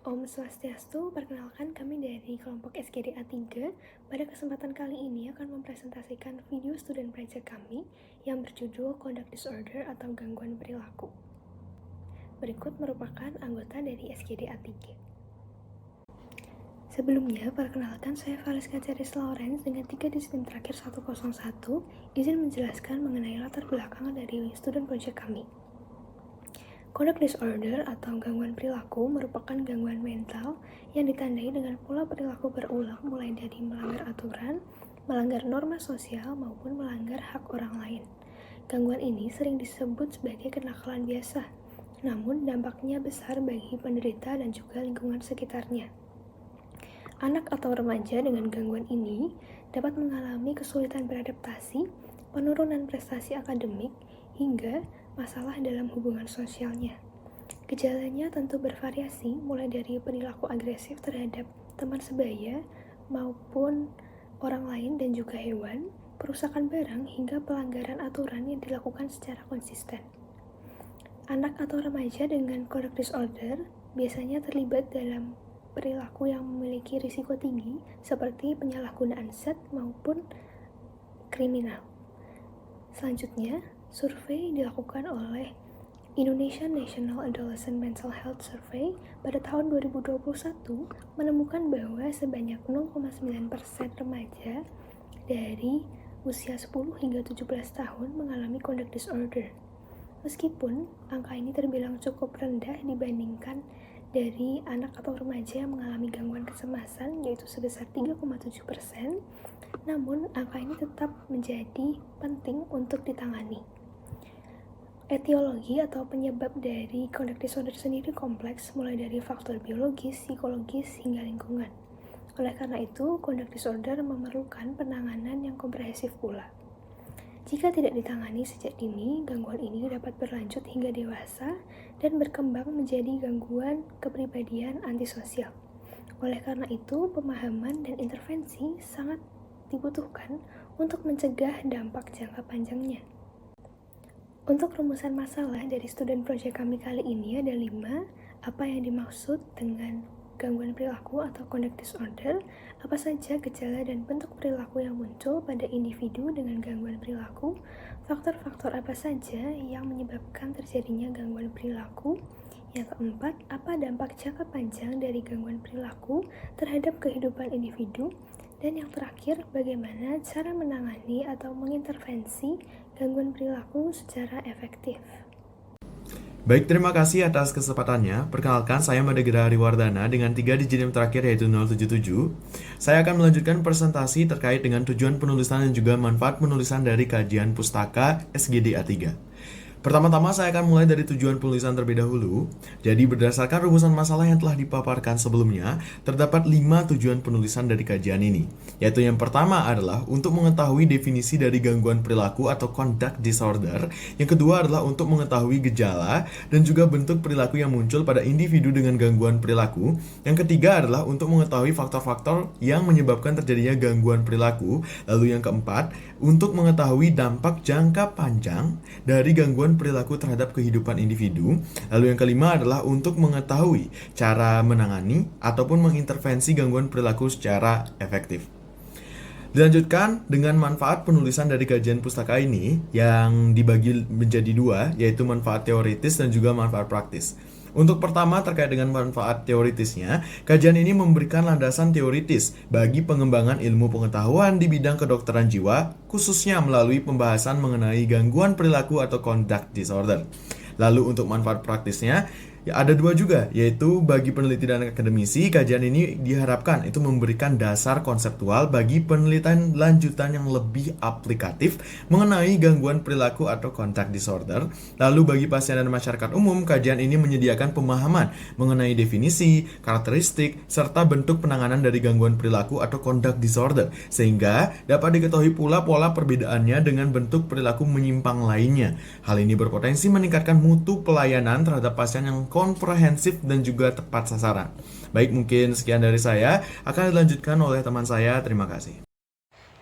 Om Swastiastu, perkenalkan kami dari kelompok SKDA 3. Pada kesempatan kali ini akan mempresentasikan video student project kami yang berjudul Conduct Disorder atau Gangguan Perilaku. Berikut merupakan anggota dari SKDA 3. Sebelumnya, perkenalkan saya Valeska Charis Lawrence dengan 3 disiplin terakhir 101, izin menjelaskan mengenai latar belakang dari student project kami. Conduct disorder atau gangguan perilaku merupakan gangguan mental yang ditandai dengan pola perilaku berulang mulai dari melanggar aturan, melanggar norma sosial, maupun melanggar hak orang lain. Gangguan ini sering disebut sebagai kenakalan biasa, namun dampaknya besar bagi penderita dan juga lingkungan sekitarnya. Anak atau remaja dengan gangguan ini dapat mengalami kesulitan beradaptasi, penurunan prestasi akademik, hingga masalah dalam hubungan sosialnya. Gejalanya tentu bervariasi, mulai dari perilaku agresif terhadap teman sebaya maupun orang lain dan juga hewan, perusakan barang, hingga pelanggaran aturan yang dilakukan secara konsisten. Anak atau remaja dengan conduct disorder biasanya terlibat dalam perilaku yang memiliki risiko tinggi seperti penyalahgunaan zat maupun kriminal. Selanjutnya, survei dilakukan oleh Indonesian National Adolescent Mental Health Survey pada tahun 2021 menemukan bahwa sebanyak 0,9% remaja dari usia 10 hingga 17 tahun mengalami conduct disorder. Meskipun angka ini terbilang cukup rendah dibandingkan dari anak atau remaja yang mengalami gangguan kecemasan, yaitu sebesar 3,7%, namun angka ini tetap menjadi penting untuk ditangani. Etiologi atau penyebab dari conduct disorder sendiri kompleks, mulai dari faktor biologis, psikologis, hingga lingkungan. Oleh karena itu, conduct disorder memerlukan penanganan yang komprehensif pula. Jika tidak ditangani sejak dini, gangguan ini dapat berlanjut hingga dewasa dan berkembang menjadi gangguan kepribadian antisosial. Oleh karena itu, pemahaman dan intervensi sangat dibutuhkan untuk mencegah dampak jangka panjangnya. Untuk rumusan masalah dari student project kami kali ini ada 5. Apa yang dimaksud dengan gangguan perilaku atau conduct disorder? Apa saja gejala dan bentuk perilaku yang muncul pada individu dengan gangguan perilaku? Faktor-faktor apa saja yang menyebabkan terjadinya gangguan perilaku? Yang keempat, apa dampak jangka panjang dari gangguan perilaku terhadap kehidupan individu? Dan yang terakhir, bagaimana cara menangani atau mengintervensi gangguan perilaku secara efektif. Baik, terima kasih atas kesempatannya. Perkenalkan, saya Madegera Ariwardana dengan 3 digit yang terakhir yaitu 077. Saya akan melanjutkan presentasi terkait dengan tujuan penulisan dan juga manfaat penulisan dari kajian pustaka SGDA 3. Pertama-tama saya akan mulai dari tujuan penulisan terlebih dahulu. Jadi berdasarkan rumusan masalah yang telah dipaparkan sebelumnya, terdapat 5 tujuan penulisan dari kajian ini. Yaitu yang pertama adalah untuk mengetahui definisi dari gangguan perilaku atau conduct disorder. Yang kedua adalah untuk mengetahui gejala dan juga bentuk perilaku yang muncul pada individu dengan gangguan perilaku. Yang ketiga adalah untuk mengetahui faktor-faktor yang menyebabkan terjadinya gangguan perilaku. Lalu yang keempat, untuk mengetahui dampak jangka panjang dari gangguan perilaku terhadap kehidupan individu. Lalu yang kelima adalah untuk mengetahui cara menangani ataupun mengintervensi gangguan perilaku secara efektif. Dilanjutkan dengan manfaat penulisan dari kajian pustaka ini yang dibagi menjadi 2, yaitu manfaat teoritis dan juga manfaat praktis. Untuk pertama terkait dengan manfaat teoritisnya, kajian ini memberikan landasan teoritis bagi pengembangan ilmu pengetahuan di bidang kedokteran jiwa, khususnya melalui pembahasan mengenai gangguan perilaku atau conduct disorder. Lalu untuk manfaat praktisnya, ya ada 2 juga, yaitu bagi peneliti dan akademisi, kajian ini diharapkan itu memberikan dasar konseptual bagi penelitian lanjutan yang lebih aplikatif mengenai gangguan perilaku atau conduct disorder. Lalu bagi pasien dan masyarakat umum, kajian ini menyediakan pemahaman mengenai definisi, karakteristik, serta bentuk penanganan dari gangguan perilaku atau conduct disorder, sehingga dapat diketahui pula pola perbedaannya dengan bentuk perilaku menyimpang lainnya. Hal ini berpotensi meningkatkan mutu pelayanan terhadap pasien yang komprehensif dan juga tepat sasaran. Baik, mungkin sekian dari saya. Akan dilanjutkan oleh teman saya. Terima kasih.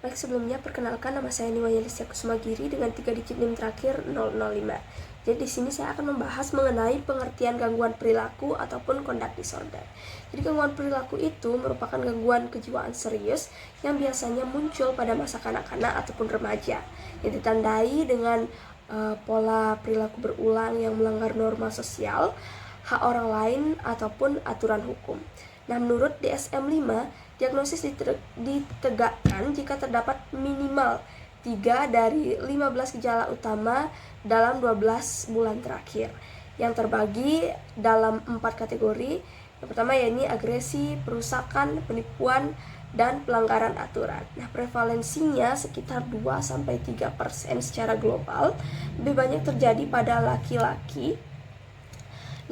Baik, sebelumnya perkenalkan nama saya Niwaya Lisya Kusumagiri dengan 3 digit NIM terakhir 005. Jadi di sini saya akan membahas mengenai pengertian gangguan perilaku ataupun conduct disorder. Jadi gangguan perilaku itu merupakan gangguan kejiwaan serius yang biasanya muncul pada masa kanak-kanak ataupun remaja, yang ditandai dengan pola perilaku berulang yang melanggar norma sosial, hak orang lain, ataupun aturan hukum. Nah, menurut DSM-5, diagnosis ditegakkan jika terdapat minimal 3 dari 15 gejala utama dalam 12 bulan terakhir, yang terbagi dalam 4 kategori. Yang pertama yakni agresi, perusakan, penipuan, dan pelanggaran aturan. Nah, prevalensinya sekitar 2-3% secara global, lebih banyak terjadi pada laki-laki.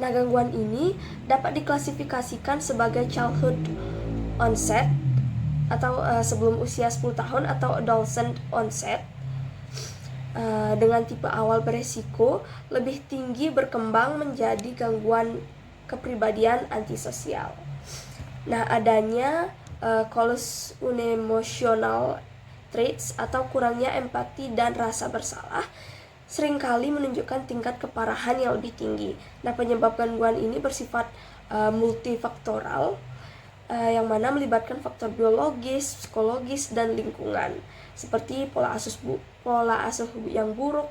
Nah, gangguan ini dapat diklasifikasikan sebagai childhood onset atau sebelum usia 10 tahun atau adolescent onset, dengan tipe awal beresiko lebih tinggi berkembang menjadi gangguan kepribadian antisosial. Nah, adanya callous unemotional traits atau kurangnya empati dan rasa bersalah seringkali menunjukkan tingkat keparahan yang lebih tinggi. Nah, penyebab gangguan ini bersifat multifaktoral, yang mana melibatkan faktor biologis, psikologis, dan lingkungan, seperti pola asuh yang buruk,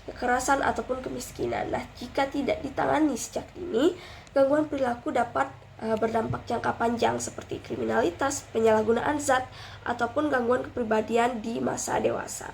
kekerasan, ataupun kemiskinan. Nah, jika tidak ditangani sejak dini, gangguan perilaku dapat berdampak jangka panjang seperti kriminalitas, penyalahgunaan zat, ataupun gangguan kepribadian di masa dewasa.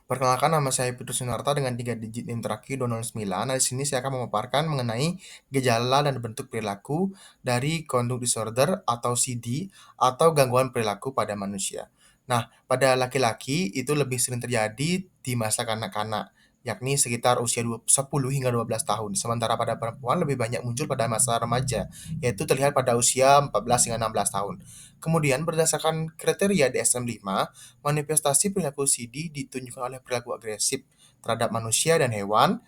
Perkenalkan, nama saya Putu Sunarta dengan 3 digit NIM terakhir 209. Nah, di sini saya akan memaparkan mengenai gejala dan bentuk perilaku dari conduct disorder atau CD atau gangguan perilaku pada manusia. Nah, pada laki-laki itu lebih sering terjadi di masa kanak-kanak, yakni sekitar usia 10 hingga 12 tahun. Sementara pada perempuan lebih banyak muncul pada masa remaja, yaitu terlihat pada usia 14 hingga 16 tahun. Kemudian berdasarkan kriteria DSM-5, manifestasi perilaku CD ditunjukkan oleh perilaku agresif terhadap manusia dan hewan,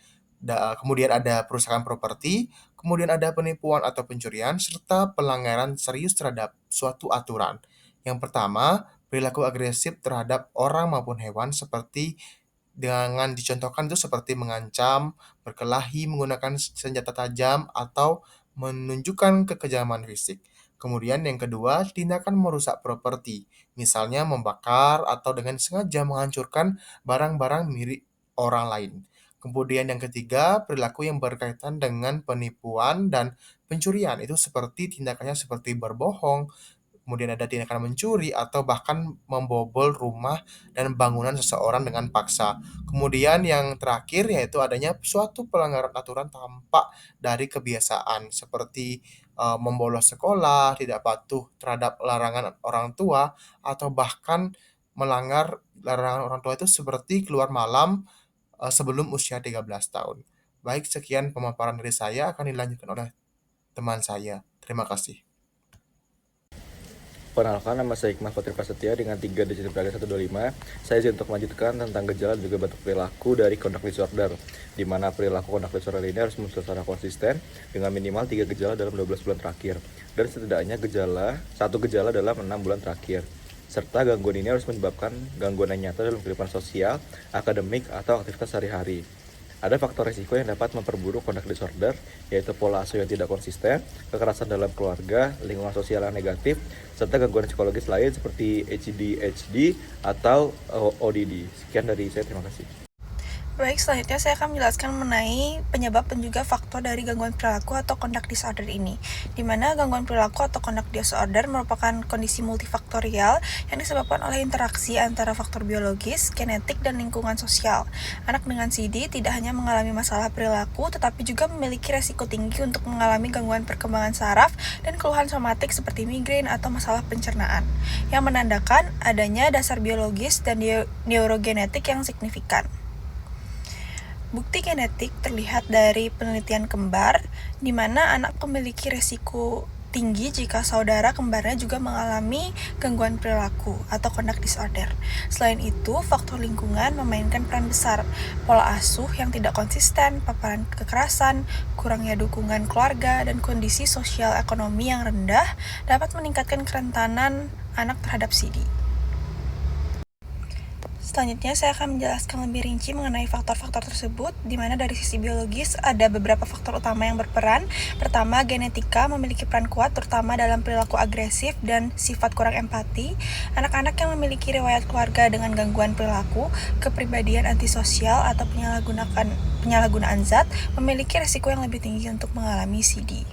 kemudian ada perusakan properti, kemudian ada penipuan atau pencurian, serta pelanggaran serius terhadap suatu aturan. Yang pertama, perilaku agresif terhadap orang maupun hewan seperti dengan dicontohkan itu seperti mengancam, berkelahi menggunakan senjata tajam, atau menunjukkan kekejaman fisik. Kemudian yang kedua, tindakan merusak properti, misalnya membakar atau dengan sengaja menghancurkan barang-barang milik orang lain. Kemudian yang ketiga, perilaku yang berkaitan dengan penipuan dan pencurian, itu seperti tindakannya seperti berbohong, kemudian ada tindakan mencuri atau bahkan membobol rumah dan bangunan seseorang dengan paksa. Kemudian yang terakhir yaitu adanya suatu pelanggaran aturan tampak dari kebiasaan seperti membolos sekolah, tidak patuh terhadap larangan orang tua, atau bahkan melanggar larangan orang tua itu seperti keluar malam sebelum usia 13 tahun. Baik, sekian pemaparan dari saya, akan dilanjutkan oleh teman saya. Terima kasih. Perkenalkan, nama saya Hikmah Fatri Prasetya dengan 3 digit terakhir 125. Saya izin untuk melanjutkan tentang gejala dan juga bentuk perilaku dari conduct disorder, di mana perilaku conduct disorder ini harus muncul secara konsisten dengan minimal 3 gejala dalam 12 bulan terakhir, dan setidaknya satu gejala dalam 6 bulan terakhir. Serta gangguan ini harus menyebabkan gangguan yang nyata dalam kehidupan sosial, akademik, atau aktivitas sehari-hari. Ada faktor risiko yang dapat memperburuk conduct disorder, yaitu pola asuh yang tidak konsisten, kekerasan dalam keluarga, lingkungan sosial yang negatif, serta gangguan psikologis lain seperti ADHD atau ODD. Sekian dari saya, terima kasih. Baik, selanjutnya saya akan menjelaskan mengenai penyebab dan juga faktor dari gangguan perilaku atau conduct disorder ini. Di mana gangguan perilaku atau conduct disorder merupakan kondisi multifaktorial yang disebabkan oleh interaksi antara faktor biologis, genetik, dan lingkungan sosial. Anak dengan CD tidak hanya mengalami masalah perilaku, tetapi juga memiliki resiko tinggi untuk mengalami gangguan perkembangan saraf dan keluhan somatik seperti migrain atau masalah pencernaan, yang menandakan adanya dasar biologis dan neurogenetik yang signifikan. Bukti genetik terlihat dari penelitian kembar, di mana anak memiliki resiko tinggi jika saudara kembarnya juga mengalami gangguan perilaku atau conduct disorder. Selain itu, faktor lingkungan memainkan peran besar. Pola asuh yang tidak konsisten, paparan kekerasan, kurangnya dukungan keluarga, dan kondisi sosial ekonomi yang rendah dapat meningkatkan kerentanan anak terhadap CD. Selanjutnya, saya akan menjelaskan lebih rinci mengenai faktor-faktor tersebut, di mana dari sisi biologis ada beberapa faktor utama yang berperan. Pertama, genetika memiliki peran kuat, terutama dalam perilaku agresif dan sifat kurang empati. Anak-anak yang memiliki riwayat keluarga dengan gangguan perilaku, kepribadian antisosial, atau penyalahgunaan zat memiliki risiko yang lebih tinggi untuk mengalami CD.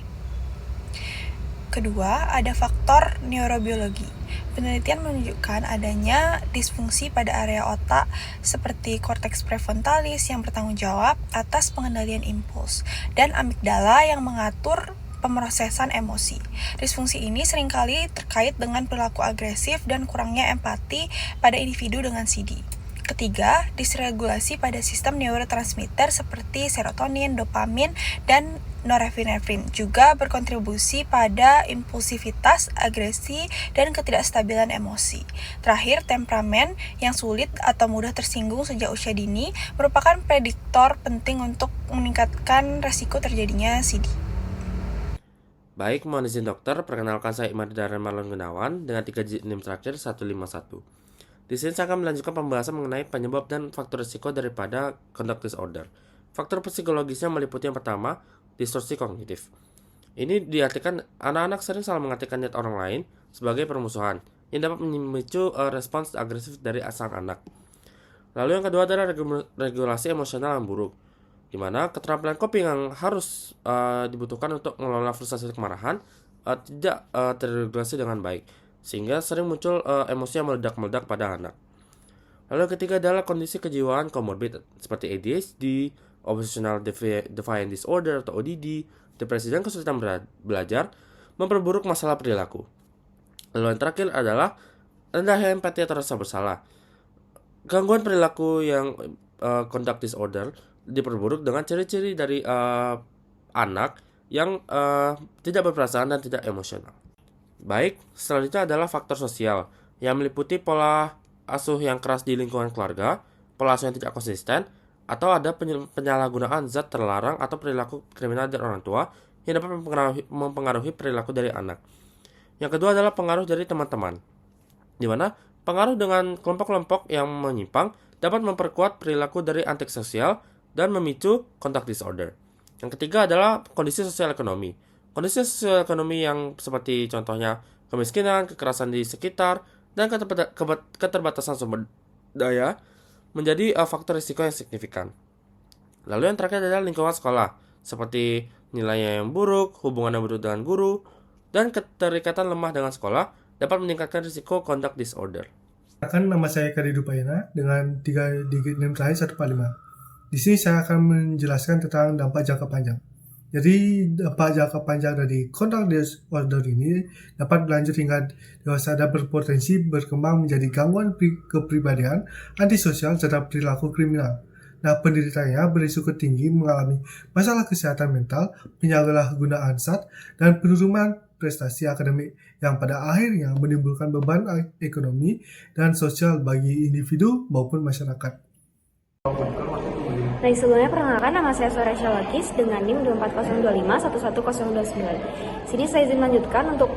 Kedua, ada faktor neurobiologi. Penelitian menunjukkan adanya disfungsi pada area otak seperti korteks prefrontalis yang bertanggung jawab atas pengendalian impuls dan amigdala yang mengatur pemrosesan emosi. Disfungsi ini seringkali terkait dengan perilaku agresif dan kurangnya empati pada individu dengan CD. Ketiga, disregulasi pada sistem neurotransmitter seperti serotonin, dopamin, dan norepinefrin juga berkontribusi pada impulsivitas, agresi, dan ketidakstabilan emosi. Terakhir, temperamen yang sulit atau mudah tersinggung sejak usia dini merupakan prediktor penting untuk meningkatkan resiko terjadinya CD. Baik, mohon izin dokter, perkenalkan saya Imad Darren Marlon Gunawan dengan 3 digit NIM terakhir 151. Di sini saya akan melanjutkan pembahasan mengenai penyebab dan faktor risiko daripada conduct disorder. Faktor psikologisnya meliputi yang pertama, distorsi kognitif. Ini diartikan anak-anak sering salah mengartikan niat orang lain sebagai permusuhan yang dapat memicu respons agresif dari sang anak. Lalu yang kedua adalah regulasi emosional yang buruk, di mana keterampilan coping yang harus dibutuhkan untuk mengelola frustasi dan kemarahan tidak terregulasi dengan baik, sehingga sering muncul emosi yang meledak-meledak pada anak. Lalu yang ketiga adalah kondisi kejiwaan komorbid seperti ADHD, Oppositional Defiant Disorder atau ODD, depresi dan kesulitan belajar, memperburuk masalah perilaku. Lalu yang terakhir adalah rendahnya empati atau rasa bersalah. Gangguan perilaku yang conduct disorder diperburuk dengan ciri-ciri dari anak yang tidak berperasaan dan tidak emosional. Baik, selanjutnya adalah faktor sosial yang meliputi pola asuh yang keras di lingkungan keluarga, pola asuh yang tidak konsisten, atau ada penyalahgunaan zat terlarang atau perilaku kriminal dari orang tua yang dapat mempengaruhi perilaku dari anak. Yang kedua adalah pengaruh dari teman-teman, di mana pengaruh dengan kelompok-kelompok yang menyimpang dapat memperkuat perilaku dari antisosial dan memicu conduct disorder. Yang ketiga adalah kondisi sosial ekonomi. Kondisi sosial ekonomi yang seperti contohnya kemiskinan, kekerasan di sekitar, dan keterbatasan sumber daya menjadi faktor risiko yang signifikan. Lalu yang terakhir adalah lingkungan sekolah, seperti nilainya yang buruk, hubungan yang buruk dengan guru, dan keterikatan lemah dengan sekolah dapat meningkatkan risiko conduct disorder. Nama saya Kari Dupayana dengan 3 digit NIM terakhir 145. Di sini saya akan menjelaskan tentang dampak jangka panjang. Jadi dampak jangka panjang dari conduct disorder ini dapat berlanjut hingga dewasa dan berpotensi berkembang menjadi gangguan kepribadian, antisosial, serta perilaku kriminal. Nah, penderitanya berisiko tinggi mengalami masalah kesehatan mental, penyalahgunaan zat, dan penurunan prestasi akademik yang pada akhirnya menimbulkan beban ekonomi dan sosial bagi individu maupun masyarakat. Baik, sebelumnya perkenalkan nama saya Suresha Lakis dengan NIM 24025 11029. Sini saya izin melanjutkan untuk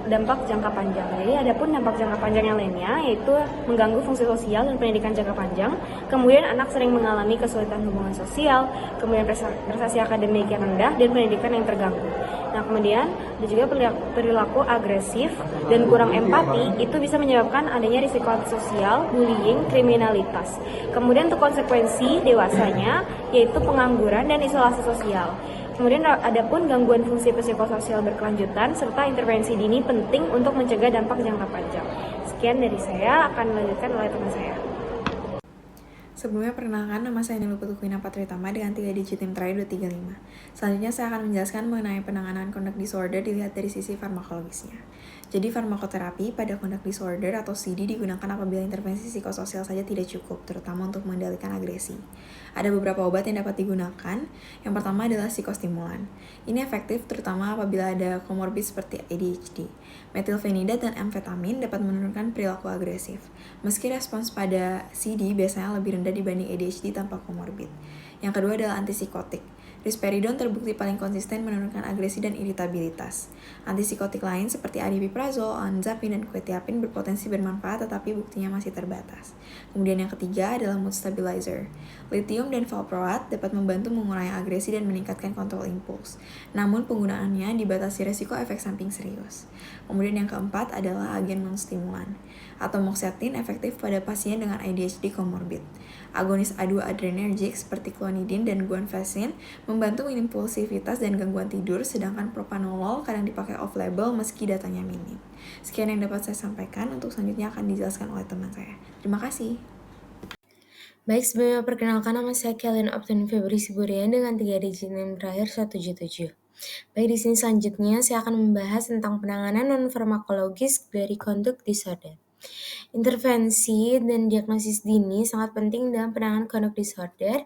dampak jangka panjang. Jadi adapun dampak jangka panjang yang lainnya yaitu mengganggu fungsi sosial dan pendidikan jangka panjang. Kemudian anak sering mengalami kesulitan hubungan sosial, kemudian prestasi akademik yang rendah dan pendidikan yang terganggu. Nah, kemudian ada juga perilaku agresif dan kurang empati, itu bisa menyebabkan adanya risiko antisosial, bullying, kriminalitas. Kemudian untuk konsekuensi dewasanya yaitu pengangguran dan isolasi sosial. Kemudian ada pun gangguan fungsi psikososial berkelanjutan serta intervensi dini penting untuk mencegah dampak jangka panjang. Sekian dari saya, akan dilanjutkan oleh teman saya. Sebelumnya perkenalkan, nama saya Nilu Putukwina Patritama dengan 3 digit NIM terakhir 235. Selanjutnya saya akan menjelaskan mengenai penanganan conduct disorder dilihat dari sisi farmakologisnya. Jadi farmakoterapi pada conduct disorder atau CD digunakan apabila intervensi psikososial saja tidak cukup, terutama untuk mengendalikan agresi. Ada beberapa obat yang dapat digunakan. Yang pertama adalah psikostimulan. Ini efektif terutama apabila ada komorbid seperti ADHD. Metilfenidat dan amfetamin dapat menurunkan perilaku agresif. Meski respons pada CD biasanya lebih rendah dibanding ADHD tanpa komorbid. Yang kedua adalah antipsikotik. Risperidon terbukti paling konsisten menurunkan agresi dan iritabilitas. Antipsikotik lain seperti aripiprazol, olanzapine, dan quetiapine berpotensi bermanfaat tetapi buktinya masih terbatas. Kemudian yang ketiga adalah mood stabilizer. Lithium dan valproate dapat membantu mengurangi agresi dan meningkatkan kontrol impuls. Namun penggunaannya dibatasi resiko efek samping serius. Kemudian yang keempat adalah agen non-stimulan. Atomoxetin efektif pada pasien dengan ADHD komorbid. Agonis A2 adrenergic seperti clonidine dan guanfacine membantu impulsivitas dan gangguan tidur, sedangkan propanolol kadang dipakai off-label meski datanya minim. Sekian yang dapat saya sampaikan, untuk selanjutnya akan dijelaskan oleh teman saya. Terima kasih. Baik, sebelumnya perkenalkan nama saya Kellen Optin Febri Siburian dengan 3 digit NIM terakhir 177. Baik, di sini selanjutnya saya akan membahas tentang penanganan non-farmakologis dari conduct disorder. Intervensi dan diagnosis dini sangat penting dalam penanganan conduct disorder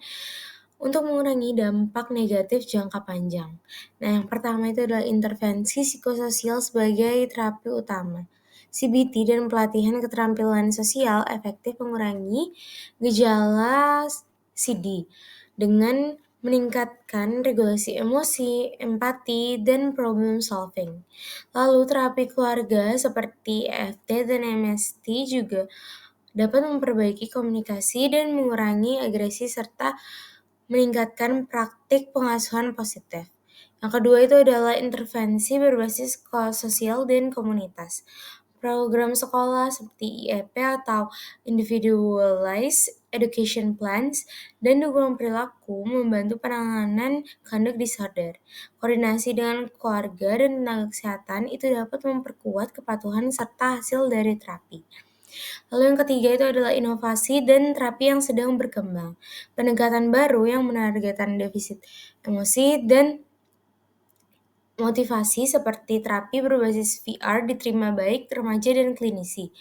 untuk mengurangi dampak negatif jangka panjang. Nah, yang pertama itu adalah intervensi psikososial sebagai terapi utama. CBT dan pelatihan keterampilan sosial efektif mengurangi gejala CD dengan meningkatkan regulasi emosi, empati, dan problem solving. Lalu terapi keluarga seperti EFT dan MST juga dapat memperbaiki komunikasi dan mengurangi agresi serta meningkatkan praktik pengasuhan positif. Yang kedua itu adalah intervensi berbasis sosial dan komunitas. Program sekolah seperti IEP atau Individualized Education Plans dan dukungan perilaku membantu penanganan conduct disorder. Koordinasi dengan keluarga dan tenaga kesehatan itu dapat memperkuat kepatuhan serta hasil dari terapi. Lalu yang ketiga itu adalah inovasi dan terapi yang sedang berkembang. Pendekatan baru yang menargetkan defisit emosi dan motivasi seperti terapi berbasis VR diterima baik remaja dan klinisi.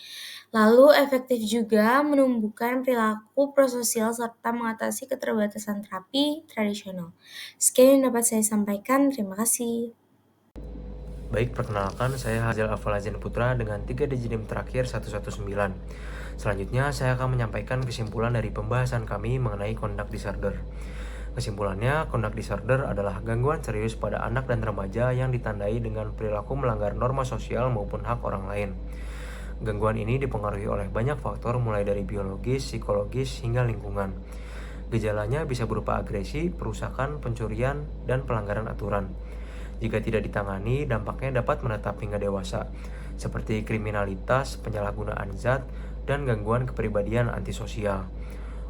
Lalu efektif juga menumbuhkan perilaku prososial serta mengatasi keterbatasan terapi tradisional. Sekian yang dapat saya sampaikan, terima kasih. Baik, perkenalkan saya Hazal Afalazian Putra dengan 3 digit NIM terakhir 119. Selanjutnya saya akan menyampaikan kesimpulan dari pembahasan kami mengenai conduct disorder. Kesimpulannya, conduct disorder adalah gangguan serius pada anak dan remaja yang ditandai dengan perilaku melanggar norma sosial maupun hak orang lain. Gangguan ini dipengaruhi oleh banyak faktor mulai dari biologis, psikologis, hingga lingkungan. Gejalanya bisa berupa agresi, perusakan, pencurian, dan pelanggaran aturan. Jika tidak ditangani, dampaknya dapat menetap hingga dewasa, seperti kriminalitas, penyalahgunaan zat, dan gangguan kepribadian antisosial.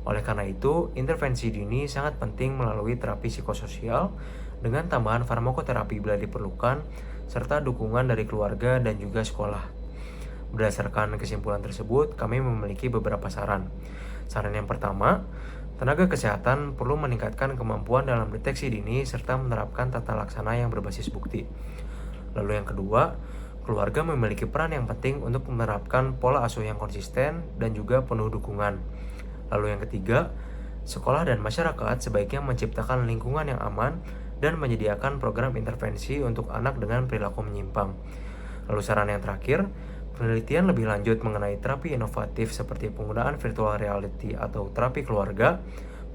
Oleh karena itu, intervensi dini sangat penting melalui terapi psikososial dengan tambahan farmakoterapi bila diperlukan, serta dukungan dari keluarga dan juga sekolah. Berdasarkan kesimpulan tersebut, kami memiliki beberapa saran. Saran yang pertama, tenaga kesehatan perlu meningkatkan kemampuan dalam deteksi dini serta menerapkan tata laksana yang berbasis bukti. Lalu yang kedua, keluarga memiliki peran yang penting untuk menerapkan pola asuh yang konsisten dan juga penuh dukungan. Lalu yang ketiga, sekolah dan masyarakat sebaiknya menciptakan lingkungan yang aman dan menyediakan program intervensi untuk anak dengan perilaku menyimpang. Lalu saran yang terakhir, penelitian lebih lanjut mengenai terapi inovatif seperti penggunaan virtual reality atau terapi keluarga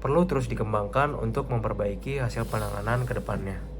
perlu terus dikembangkan untuk memperbaiki hasil penanganan ke depannya.